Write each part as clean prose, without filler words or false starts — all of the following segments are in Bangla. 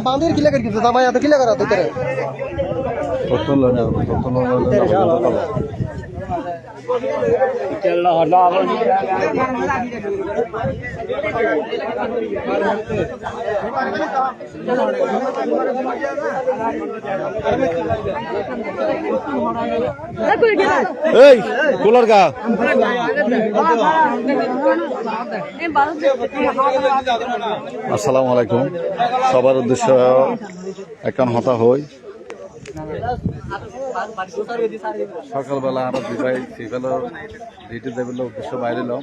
बांधेर किला करके तो माया तो किला करा तो तेरे चल हला এই কুলার কা আসসালামু আলাইকুম সবার উদ্দেশ্য একখান হতা হই সকালবেলা আমরা দুই সেগুলো ডিউটি দেবের উদ্দেশ্য বাইরেলাম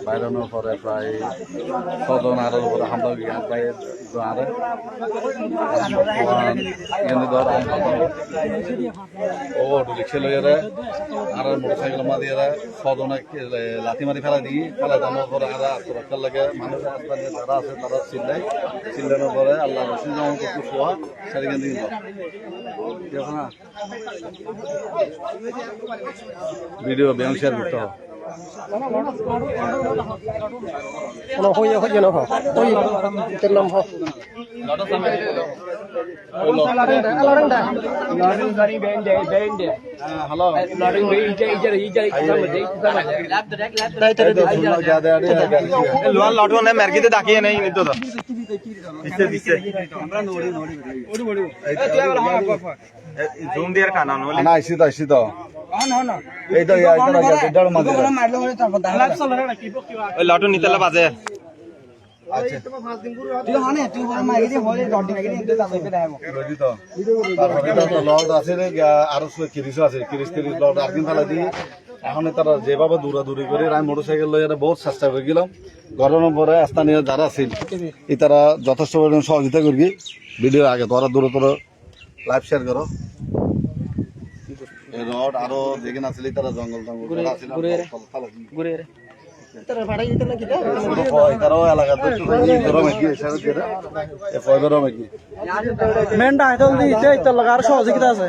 বাইরানোর পরে প্রায় 6 জন আরো উপরে হামলা প্রায় আরে ও রিক্সা লইয়ারে আর মোটরসাইকেল মাদিয়ারা 6 জন লাথি মারি ফেলা দিয়ে ফেলা জানার পরে আর আত্মরক্ষার লাগে মানুষ রাস্তায় যারা আছে তারা চিল্লানোর পরে আল্লাহ রসুল যেমন করতে শোয়া সেদিকে দিয়ে ভিডিও ব্যায়াম শেয়ার করতে হবে ডাকিয়ে নেই জুম দিয়ে কানা না আইসি তো এই তো লটু নিতেলা বাজে আরো 30 আছে 30 লট আর্কিন ফেলা দিয়ে এখন তারা যেভাবে দৌড়াদৌড়ি করে আমি মোটরসাইকেল লইয়া বহুত চেষ্টা করে গেলাম গরমের পরে স্থানীয় যারা আছিল এই তারা যথেষ্ট পরিমাণ সহযোগিতা করবি ভিডিও আগে তোরা দূরে তোরা লাইভ শেয়ার করো রড আরো যেখানে আসলে তারা জঙ্গল সহযোগিতা আছে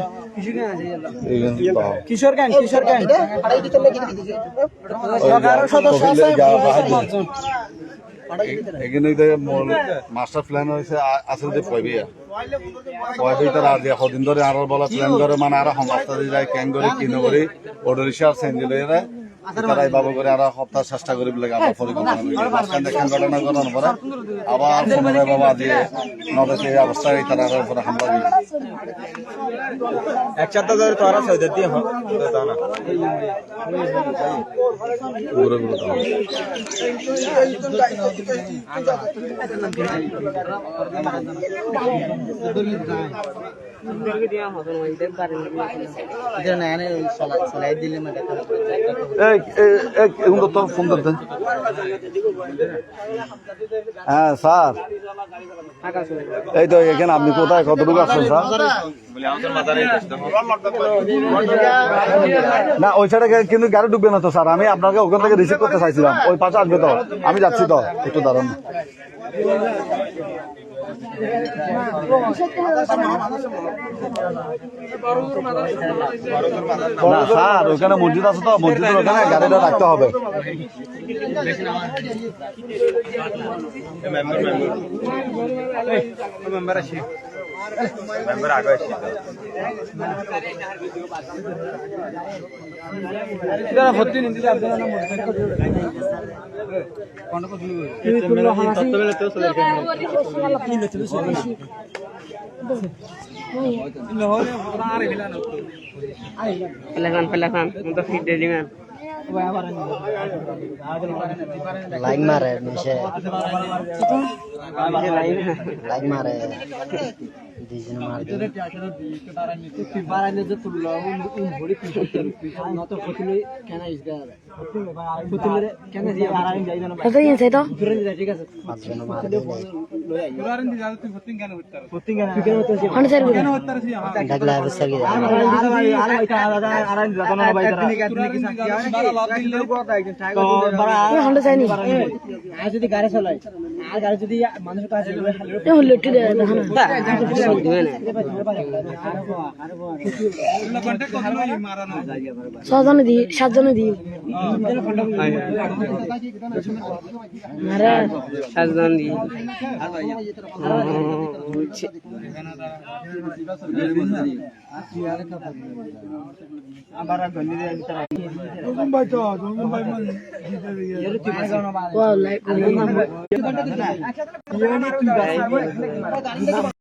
কিশোর গান এখানে মাস্টার প্ল্যান হয়েছে আসলে যে পয়বিয়া তারা কদিন ধরে আরো বলা প্ল্যান করে মানে আরো সমাজটা যায় ক্যাং করে কিনে করে অটো রিক্সা সেঞ্জিল তারা এইভাবে করে আর সপ্তাহ চেষ্টা করি বলে আবার পরিকল্পনা দেখেন ঘটনা করার পরে আবার পুনরায় বাবা দিয়ে নদীতে এই অবস্থায় তারা উপরে হামলা দিয়ে এক চারটা ধরে তো আর দিয়ে হ্যাঁ স্যার এই তো এখানে আপনি কোথায় কতটুকু আছেন স্যার না ওই সাইডে কিন্তু গাড়ি ডুববে না তো স্যার আমি আপনাকে ওখান থেকে রিসিভ করতে চাইছিলাম ওই পাশে আসবে তো আমি যাচ্ছি তো একটু দাঁড়ান স্যার ওখানে মসজিদ আছে তো মসজিদের ওখানে গাড়িটা রাখতে হবে Pelakan untuk video dengan line मारे नीचे लाइन मारे डिजन मार दे पिबाराने जो तुल्ला उन बड़ी न तो फुटले केना इसगा फुटले केना दिया बाराने जाई ना तो ये से तो ठीक है पाचन मार दे पिबाराने दिया तो फुटिंग केना होता कौन सर केना होता रे डगला बसर के हंडा चाहिए आज यदि गाड़ी चलाए আর গাড়ি যদি মানুষের কাছে কন্ট্যাক্ট করতে মারানো ছজনে দিই 7 জনে দিই সাজদান দি ওয়াও লাইক